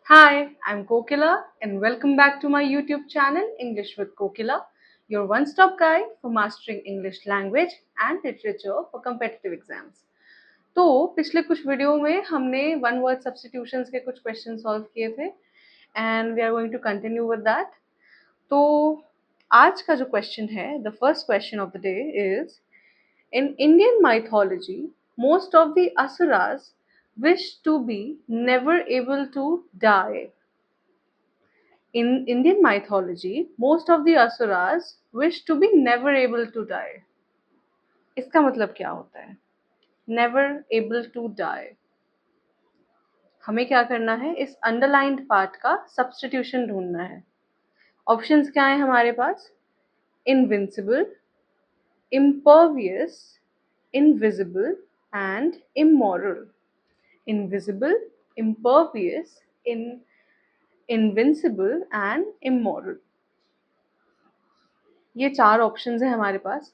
Hi, I'm Kokila and welcome back to my YouTube channel English with Kokila, your one-stop guide for mastering English language and literature for competitive exams. तो पिछले कुछ video में हमने one word substitutions के कुछ question solve किए थे and we are going to continue with that. तो आज का जो क्वेश्चन है, the first question of the day is in Indian mythology, most of the asuras wish to be never able to die. In Indian mythology, most of the asuras wish to be never able to die. इसका मतलब क्या होता है? Never able to die. हमें क्या करना है? इस underlined part का substitution ढूंढना है. Options क्या हैं हमारे पास? Invincible, impervious, invisible and immoral. Invisible, impervious, invincible and immoral. ये चार ऑप्शंस हैं हमारे पास.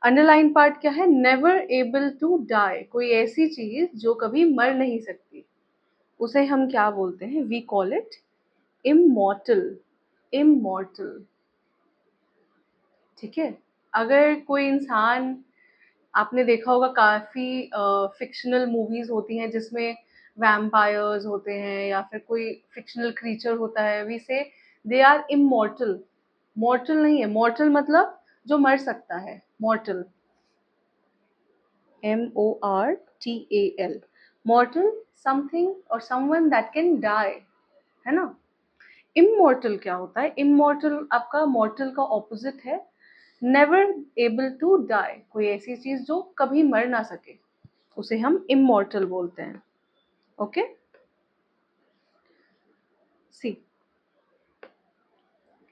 अंडरलाइन पार्ट क्या है? Never able to die. कोई ऐसी चीज जो कभी मर नहीं सकती, उसे हम क्या बोलते हैं? We call it immortal. Immortal. ठीक है. अगर कोई इंसान, आपने देखा होगा काफी फिक्शनल मूवीज होती हैं जिसमें वैम्पायर्स होते हैं या फिर कोई फिक्शनल क्रीचर होता है, वी से दे आर इमॉर्टल. मॉर्टल नहीं है. मॉर्टल मतलब जो मर सकता है. मॉर्टल, MORTAL. मॉर्टल, समथिंग और समवन दैट कैन डाई, है ना. इमॉर्टल क्या होता है? इमॉर्टल आपका मॉर्टल का ऑपोजिट है. Never able to die. कोई ऐसी चीज जो कभी मर ना सके, उसे हम इमॉर्टल बोलते हैं. Okay. See,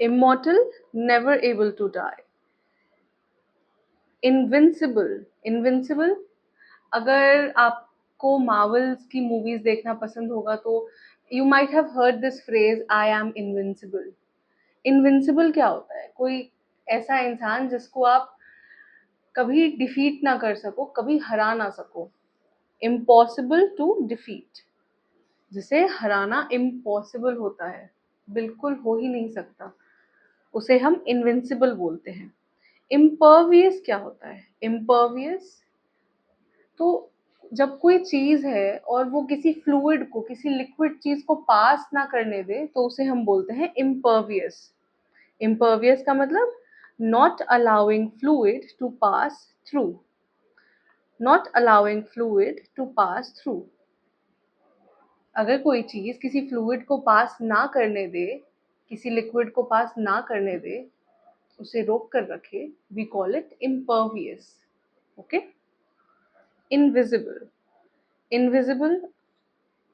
immortal, never able to die. Invincible. Invincible, अगर आपको मार्वल्स की मूवीज देखना पसंद होगा तो you might have heard this phrase, I am invincible. Invincible क्या होता है? कोई ऐसा इंसान जिसको आप कभी डिफीट ना कर सको, कभी हरा ना सको. इम्पॉसिबल टू डिफीट, जिसे हराना इम्पॉसिबल होता है, बिल्कुल हो ही नहीं सकता, उसे हम इनविंसिबल बोलते हैं. इम्पर्वियस क्या होता है? इम्पर्वियस तो जब कोई चीज है और वो किसी फ्लूइड को, किसी लिक्विड चीज को पास ना करने दे, तो उसे हम बोलते हैं इम्पर्वियस. इम्पर्वियस का मतलब not allowing fluid to pass through. Not allowing fluid to pass through. अगर कोई चीज किसी फ्लूइड को पास ना करने दे, किसी लिक्विड को पास ना करने दे, उसे रोक कर रखे, we call it impervious. Okay. Invisible. Invisible,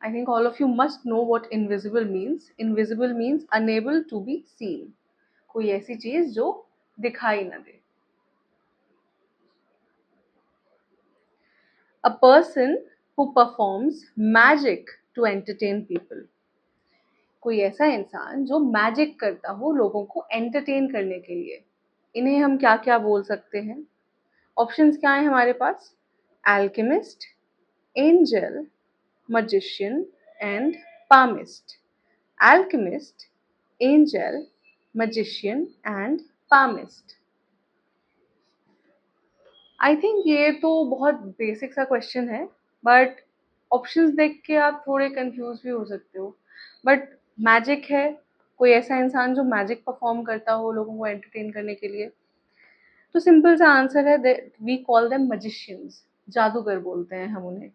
I think all of you must know what invisible means. Invisible means unable to be seen. कोई ऐसी चीज जो दिखाई न दे. A person who performs magic to entertain people. कोई ऐसा इंसान जो मैजिक करता हो लोगों को एंटरटेन करने के लिए. इन्हें हम क्या क्या बोल सकते हैं? ऑप्शंस क्या हैं हमारे पास? Alchemist, angel, magician and palmist. Alchemist, angel, magician and palmist. I think ये तो बहुत बेसिक सा क्वेश्चन है, बट ऑप्शंस देख के आप थोड़े कंफ्यूज भी हो सकते हो. बट मैजिक है, कोई ऐसा इंसान जो मैजिक परफॉर्म करता हो लोगों को एंटरटेन करने के लिए, तो सिंपल सा आंसर है, वी कॉल देम मैजिशियंस. जादूगर बोलते हैं हम उन्हें.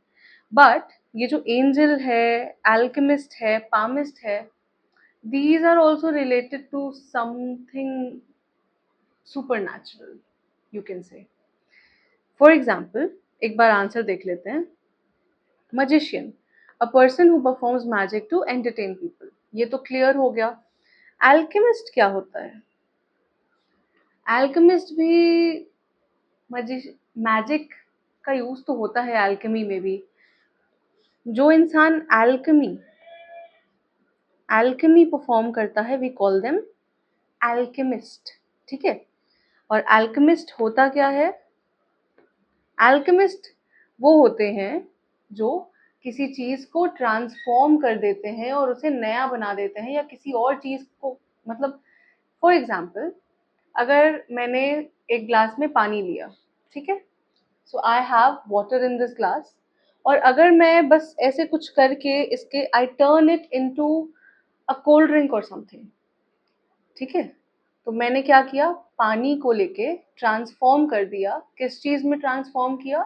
बट ये जो एंजल है, एल्केमिस्ट है, पामिस्ट है, these are also related to something supernatural, you can say. For example, एक बार आंसर देख लेते हैं. magician, a person who performs magic to entertain people. ये तो क्लियर हो गया. alchemist क्या होता है? alchemist भी मैजिक का यूज तो होता है alchemy में भी. जो इंसान alchemy परफॉर्म करता है, वी कॉल देम alchemist. ठीक है. और alchemist होता क्या है? alchemist वो होते हैं जो किसी चीज को ट्रांसफॉर्म कर देते हैं और उसे नया बना देते हैं, या किसी और चीज को, मतलब फॉर एग्जाम्पल, अगर मैंने एक ग्लास में पानी लिया, ठीक है, so I have water in this glass, और अगर मैं बस ऐसे कुछ करके इसके I turn it into a cold drink और समथिंग, ठीक है, तो मैंने क्या किया, पानी को लेके ट्रांसफॉर्म कर दिया, किस चीज में ट्रांसफॉर्म किया,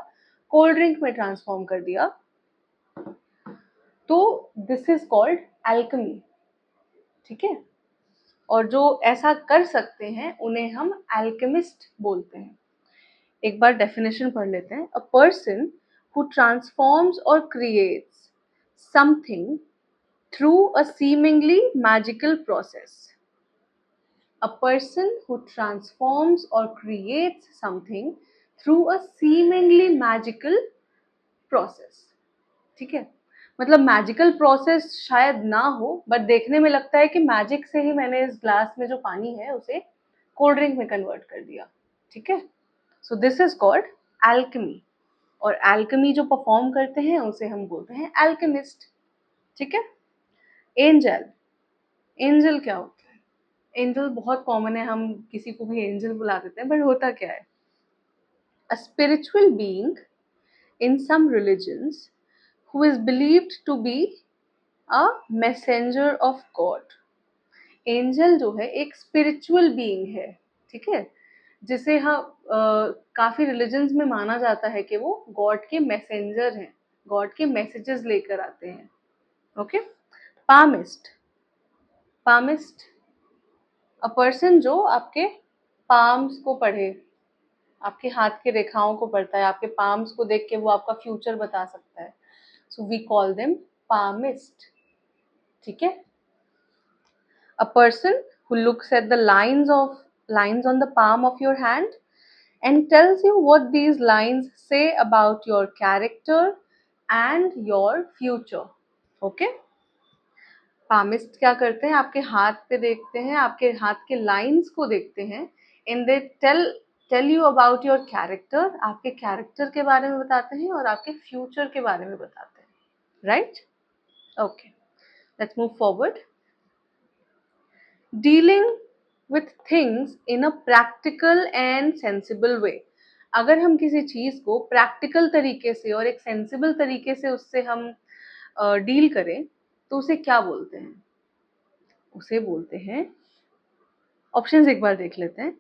कोल्ड ड्रिंक में ट्रांसफॉर्म कर दिया, तो दिस इज कॉल्ड एल्केमी, ठीक है। और जो ऐसा कर सकते हैं उन्हें हम एल्केमिस्ट बोलते हैं। एक बार डेफिनेशन पढ़ लेते हैं। अ पर्सन हु ट्रांसफॉर्म्स और creates something through a seemingly magical process. A person who transforms or creates something through a seemingly magical process, ठीक है, मतलब मैजिकल प्रोसेस शायद ना हो, बट देखने में लगता है कि मैजिक से ही मैंने इस ग्लास में जो पानी है उसे कोल्ड ड्रिंक में कन्वर्ट कर दिया, ठीक है। So this is called alchemy, और एल्केमी जो परफॉर्म करते हैं उसे हम बोलते हैं एल्केमिस्ट, ठीक है। एंजल, एंजल क्या होता है? एंजल बहुत कॉमन है, हम किसी को भी एंजल बुला देते हैं, बट होता क्या है? A spiritual being in some religions who is believed to be a messenger of God. Angel जो है एक स्पिरिचुअल बीइंग है, ठीक है, जिसे हम काफी रिलीजन्स में माना जाता है कि वो गॉड के मैसेंजर हैं, गॉड के मैसेजेस लेकर आते हैं, okay. Palmist, palmist a person जो आपके पाम्स को पढ़े, आपके हाथ की रेखाओं को पढ़ता है, आपके पाम्स को देख के वो आपका फ्यूचर बता सकता है, so we call them palmist, ठीक है। A person who looks at the lines on the palm of your hand and tells you what these lines say about your character and your future, okay। Palmist क्या करते हैं, आपके हाथ पे देखते हैं, आपके हाथ के लाइंस को देखते हैं, and they tell you about your character, आपके कैरेक्टर के बारे में बताते हैं और आपके फ्यूचर के बारे में बताते हैं, right, okay. Let's move forward. Dealing with things in a practical and sensible way. अगर हम किसी चीज को प्रैक्टिकल तरीके से और एक सेंसिबल तरीके से उससे हम डील करें तो उसे क्या बोलते हैं? उसे बोलते हैं, ऑप्शंस एक बार देख लेते हैं।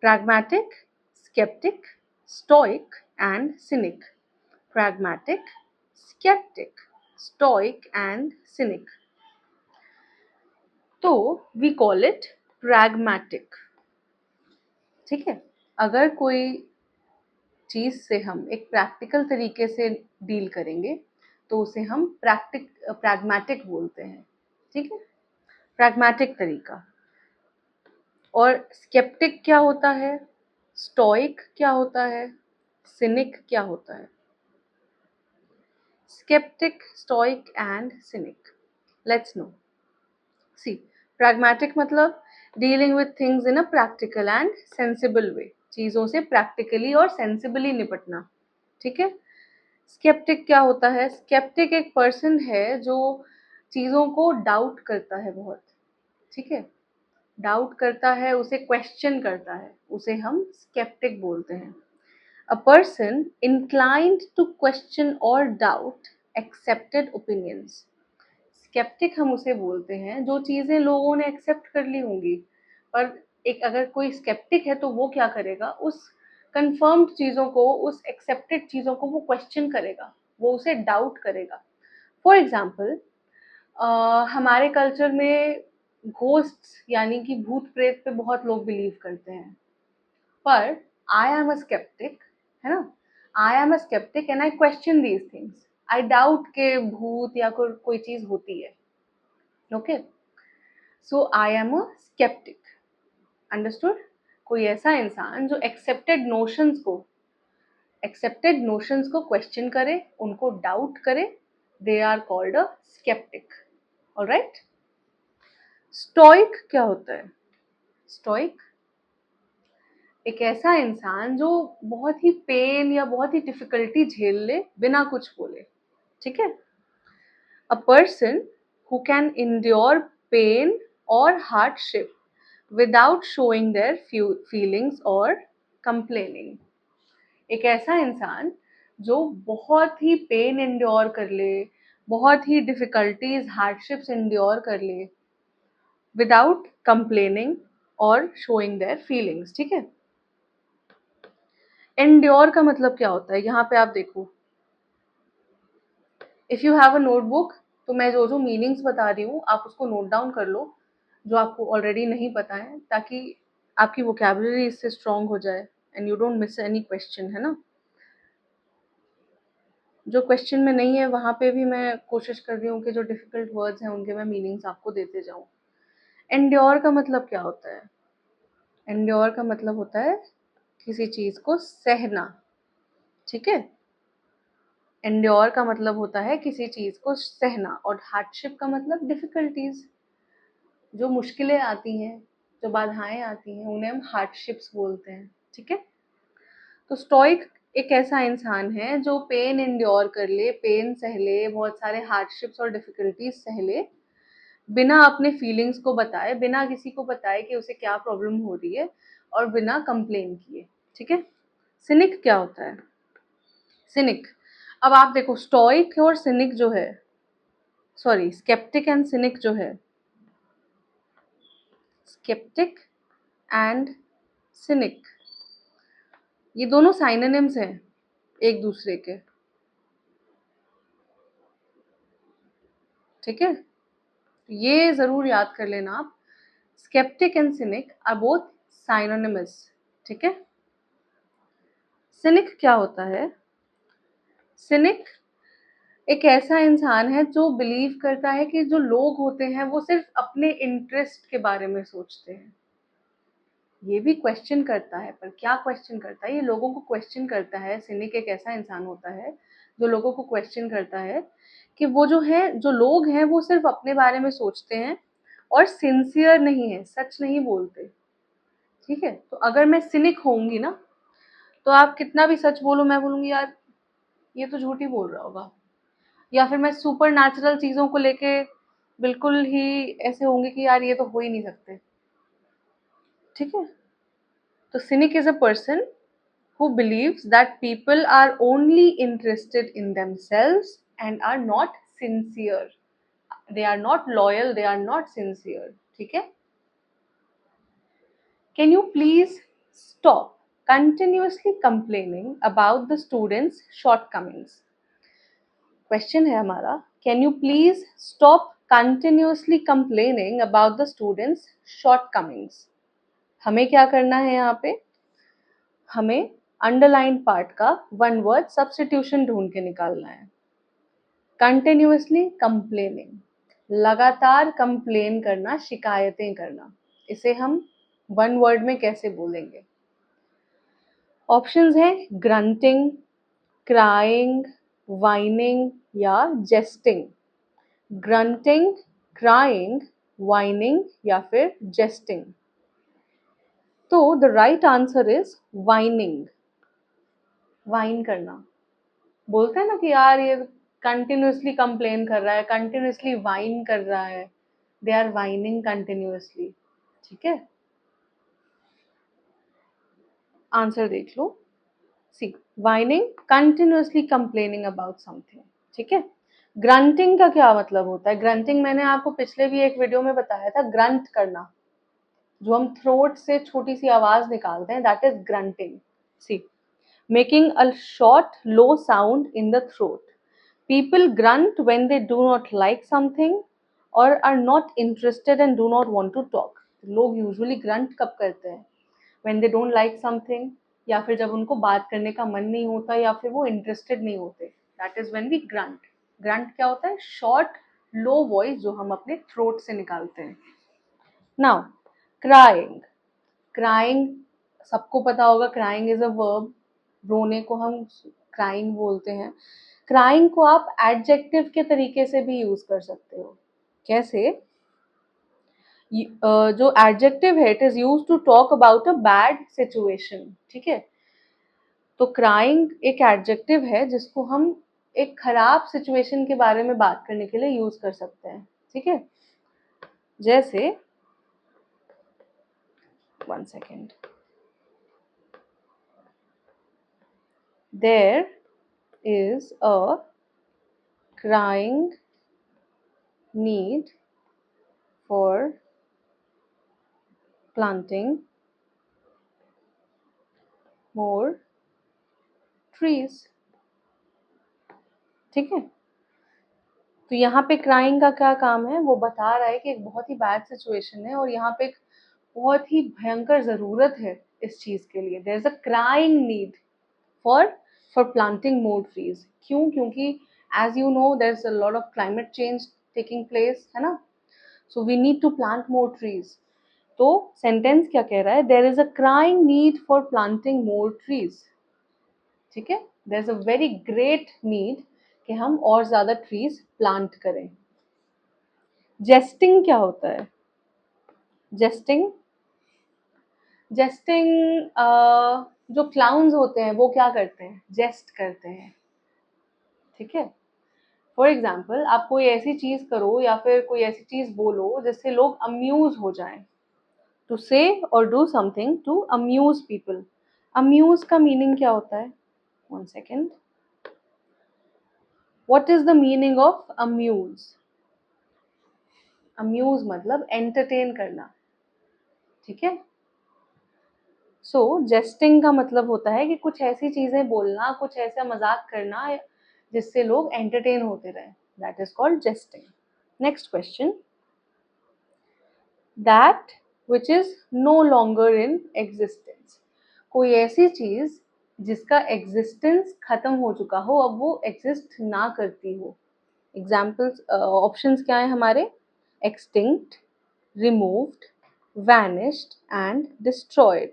pragmatic, skeptic, stoic and cynic. Pragmatic, skeptic, stoic and cynic. तो we call it pragmatic, ठीक है। अगर कोई चीज से हम एक प्रैक्टिकल तरीके से डील करेंगे तो उसे हम प्रैग्मेटिक बोलते हैं, ठीक है, प्रैग्मेटिक तरीका। और स्केप्टिक क्या होता है, स्टोइक क्या होता है, सिनिक क्या होता है? skeptic, stoic and cynic. Let's know. See, pragmatic मतलब dealing with things in a practical and sensible way. चीजों से practically और sensibly निपटना, ठीक है। skeptic क्या होता है? skeptic एक person है जो चीजों को डाउट करता है बहुत, ठीक है, डाउट करता है, उसे क्वेश्चन करता है, उसे हम skeptic बोलते हैं। A person inclined to question or doubt accepted opinions. Sceptic हम उसे बोलते हैं जो चीजें लोगों ने एक्सेप्ट कर ली होंगी, पर एक अगर कोई स्केप्टिक है तो वो क्या करेगा, उस कंफर्म्ड चीजों को, उस एक्सेप्टेड चीजों को वो क्वेश्चन करेगा, वो उसे डाउट करेगा। फॉर एग्जाम्पल, हमारे कल्चर में घोस्ट यानी कि भूत प्रेत पे बहुत लोग बिलीव करते हैं, पर आई एम अ स्केप्टिक, है ना, I am a sceptic and I question these things, I doubt के भूत या कोई चीज होती है, ओके। So I am a sceptic, understood. कोई ऐसा इंसान जो एक्सेप्टेड नोशंस को क्वेश्चन करे, उनको डाउट करे, they are called a sceptic, alright. Stoic क्या होता है? स्टोइक एक ऐसा इंसान जो बहुत ही पेन या बहुत ही डिफिकल्टी झेल ले बिना कुछ बोले, ठीक है। A person who can endure pain और hardship without showing their feelings और कंप्लेनिंग। एक ऐसा इंसान जो बहुत ही पेन इंड्योर कर ले, बहुत ही डिफिकल्टीज हार्डशिप्स इंड्योर कर ले विदाउट कंप्लेनिंग और शोइंग देयर फीलिंग्स। ठीक है। एंड्योर का मतलब क्या होता है, यहाँ पे आप देखो, if you have a notebook तो मैं जो जो मीनिंग्स बता रही हूँ आप उसको नोट डाउन कर लो, जो आपको ऑलरेडी नहीं पता है, ताकि आपकी वोकेबुलरी इससे स्ट्रांग हो जाए and you don't miss any question, है ना। जो क्वेश्चन में नहीं है वहाँ पे भी मैं कोशिश कर रही हूँ कि जो डिफिकल्ट वर्ड्स हैं उनके मैं मीनिंग्स आपको देते जाऊँ। एंड्योर का मतलब क्या होता है? एंड्योर का मतलब होता है किसी चीज को सहना। ठीक है। एंड्योर का मतलब होता है किसी चीज को सहना, और हार्डशिप का मतलब डिफिकल्टीज, जो मुश्किलें आती हैं, जो बाधाएं आती हैं, उन्हें हम हार्डशिप्स बोलते हैं। ठीक है। तो स्टोइक एक ऐसा इंसान है जो पेन एंड्योर कर ले, पेन सह ले, बहुत सारे हार्डशिप्स और डिफिकल्टीज सह ले, बिना अपने फीलिंग्स को बताए, बिना किसी को बताए कि उसे क्या प्रॉब्लम हो रही है, और बिना कंप्लेन किए। ठीक है। सिनिक क्या होता है? सिनिक, अब आप देखो, स्टोइक और सिनिक जो है, सॉरी, स्केप्टिक एंड सिनिक जो है, स्केप्टिक एंड सिनिक, ये दोनों साइनोनिम्स हैं एक दूसरे के। ठीक है। ये जरूर याद कर लेना आप, sceptic and cynic are both synonymous. ठीक है। सिनिक क्या होता है? सिनिक एक ऐसा इंसान है जो बिलीव करता है कि जो लोग होते हैं वो सिर्फ अपने इंटरेस्ट के बारे में सोचते हैं। ये भी क्वेश्चन करता है, पर क्या क्वेश्चन करता है? ये लोगों को क्वेश्चन करता है। सिनिक एक ऐसा इंसान होता है जो लोगों को क्वेश्चन करता है कि वो जो है, जो लोग हैं वो सिर्फ अपने बारे में सोचते हैं और सिंसियर नहीं है, सच नहीं बोलते। ठीक है। तो अगर मैं सिनिक होंगी ना, तो आप कितना भी सच बोलो, मैं बोलूंगी यार ये तो झूठ ही बोल रहा होगा, या फिर मैं सुपर नेचुरल चीजों को लेके बिल्कुल ही ऐसे होंगे कि यार ये तो हो ही नहीं सकते। ठीक है। तो cynic is a person who believes that people are only interested in themselves and are not sincere. They are not loyal, they are not sincere. ठीक है। Can you please stop continuously complaining about the students' shortcomings? Question है हमारा, can you please stop continuously complaining about the students shortcomings? हमें क्या करना है यहाँ पे? हमें अंडरलाइन पार्ट का वन वर्ड सब्स्टिट्यूशन ढूंढ के निकालना है। कंटिन्यूअसली कंप्लेनिंग, लगातार कंप्लेन करना, शिकायतें करना, इसे हम वन वर्ड में कैसे बोलेंगे? ऑप्शंस हैं ग्रंटिंग, क्राइंग, वाइनिंग या जेस्टिंग। ग्रंटिंग, क्राइंग, वाइनिंग या फिर जेस्टिंग। तो the right answer is whining. Wine करना। बोलते हैं ना कि यार ये कंटिन्यूअसली कंप्लेन कर रहा है, कंटिन्यूअसली वाइन कर रहा है, दे आर वाइनिंग कंटिन्यूअसली। ठीक है। आंसर देख लो। See, whining, continuously complaining about something. ठीक है। ग्रंटिंग का क्या मतलब होता है? ग्रंटिंग मैंने आपको पिछले भी एक वीडियो में बताया था, ग्रंट करना, जो हम थ्रोट से छोटी सी आवाज निकालते हैं, that is grunting. See, making a short low sound in the throat. People grunt when they do not like something or are not interested and do not want to talk. लोग usually grunt कब करते हैं? when they don't like something, या फिर जब उनको बात करने का मन नहीं होता, या फिर वो इंटरेस्टेड नहीं होते, that is when we grunt. Grunt क्या होता है? शॉर्ट लो वॉइस जो हम अपने थ्रोट से निकालते हैं। Now crying. क्राइंग सबको पता होगा, क्राइंग इज अ वर्ब। रोने को हम क्राइंग बोलते हैं। क्राइंग को आप एडजेक्टिव के तरीके से भी यूज कर सकते हो। कैसे? जो एडजेक्टिव है, it is use to talk about a bad situation. ठीक है। तो क्राइंग एक एडजेक्टिव है जिसको हम एक खराब सिचुएशन के बारे में बात करने के लिए यूज कर सकते हैं, ठीक है। जैसे, one second, there is a crying need for planting more trees, ठीक है। तो यहाँ पे क्राइंग का क्या काम है, वो बता रहा है कि एक बहुत ही बैड सिचुएशन है और यहाँ पे एक बहुत ही भयंकर ज़रूरत है इस चीज़ के लिए। There is a crying need for for planting more trees. क्यों? क्योंकि as you know there is a lot of climate change taking place, है ना। So we need to plant more trees. तो सेंटेंस क्या कह रहा है, there is a crying need for planting more trees, ठीक है। There is a very great need कि हम और ज्यादा ट्रीज प्लांट करें। जेस्टिंग क्या होता है? जेस्टिंग, जेस्टिंग जो क्लाउन्स होते हैं वो क्या करते हैं, जेस्ट करते हैं, ठीक है। फॉर एग्जाम्पल, आप कोई ऐसी चीज करो या फिर कोई ऐसी चीज बोलो जिससे लोग अम्यूज हो जाएं। To say or do something to amuse people. Amuse का मीनिंग क्या होता है? One second, what is the meaning of amuse? Amuse मतलब एंटरटेन करना, ठीक है। सो जेस्टिंग का मतलब होता है कि कुछ ऐसी चीजें बोलना, कुछ ऐसा मजाक करना जिससे लोग एंटरटेन होते रहे। That is called jesting. Next question, that which is no longer in existence. कोई ऐसी चीज जिसका एग्जिस्टेंस खत्म हो चुका हो, अब वो एग्जिस्ट ना करती हो। एग्जाम्पल्स, ऑप्शंस क्या है हमारे? Extinct, removed, vanished and destroyed.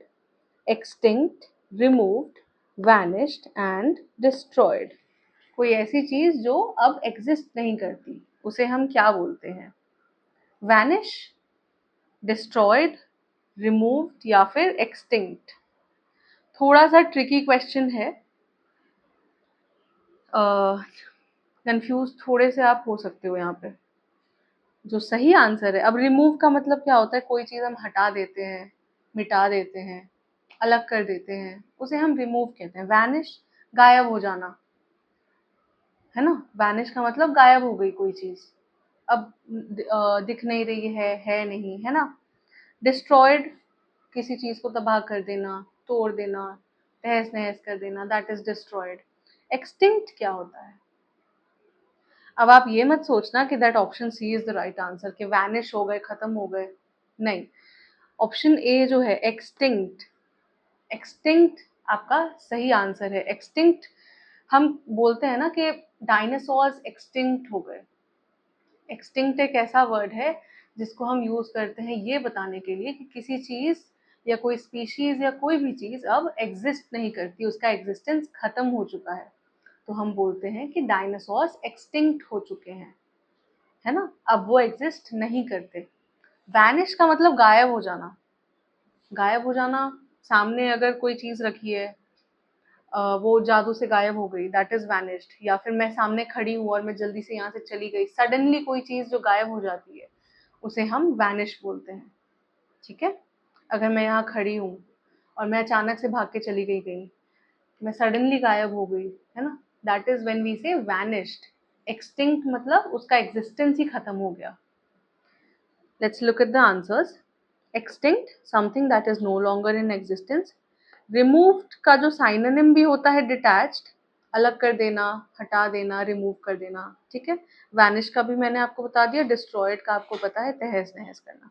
Extinct, removed, vanished and destroyed. कोई ऐसी चीज जो अब एग्जिस्ट नहीं करती, उसे हम क्या बोलते हैं? वैनिश, डिस्ट्रॉयड, रिमूव्ड या फिर एक्सटिंक्ट। थोड़ा सा ट्रिकी क्वेश्चन है, कंफ्यूज थोड़े से आप हो सकते हो यहाँ पे। जो सही आंसर है, अब रिमूव का मतलब क्या होता है? कोई चीज हम हटा देते हैं, मिटा देते हैं, अलग कर देते हैं, उसे हम रिमूव कहते हैं। वैनिश, गायब हो जाना, है ना। वैनिश का मतलब गायब हो गई कोई चीज, अब दिख नहीं रही है नहीं, है ना। डिस्ट्रॉयड, किसी चीज को तबाह कर देना, तोड़ देना, तहस नहस कर देना, दैट इज डिस्ट्रॉयड। एक्सटिंक्ट क्या होता है? अब आप ये मत सोचना कि that option C is the right answer, कि वैनिश हो गए, खत्म हो गए, नहीं। ऑप्शन ए जो है एक्सटिंक्ट, एक्सटिंक्ट आपका सही आंसर है। एक्सटिंक्ट, हम बोलते हैं ना कि डायनासोर्स एक्सटिंक्ट हो गए। एक्सटिंक्ट एक ऐसा वर्ड है जिसको हम यूज करते हैं ये बताने के लिए कि किसी चीज या कोई स्पीशीज या कोई भी चीज अब एग्जिस्ट नहीं करती, उसका एग्जिस्टेंस खत्म हो चुका है। तो हम बोलते हैं कि डायनासोर्स एक्सटिंक्ट हो चुके हैं, है ना, अब वो एग्जिस्ट नहीं करते। वैनिश का मतलब गायब हो जाना, गायब हो जाना। सामने अगर कोई चीज रखी है, वो जादू से गायब हो गई, दैट इज वैनिश्ड। या फिर मैं सामने खड़ी हूँ और मैं जल्दी से यहाँ से चली गई, सडनली कोई चीज जो गायब हो जाती है उसे हम वैनिश बोलते हैं, ठीक है। अगर मैं यहाँ खड़ी हूँ और मैं अचानक से भाग के चली गई कहीं, मैं सडनली गायब हो गई, है ना, that is when we say vanished. Extinct मतलब उसका एग्जिस्टेंस ही खत्म हो गया। Let's look at the answers. Extinct, something that is no longer in existence. Removed का जो साइनोनिम भी होता है डिटैच्ड, अलग कर देना, हटा देना, रिमूव कर देना, ठीक है। वैनिश का भी मैंने आपको बता दिया। डिस्ट्रॉयड का आपको पता है, तहस नहस करना।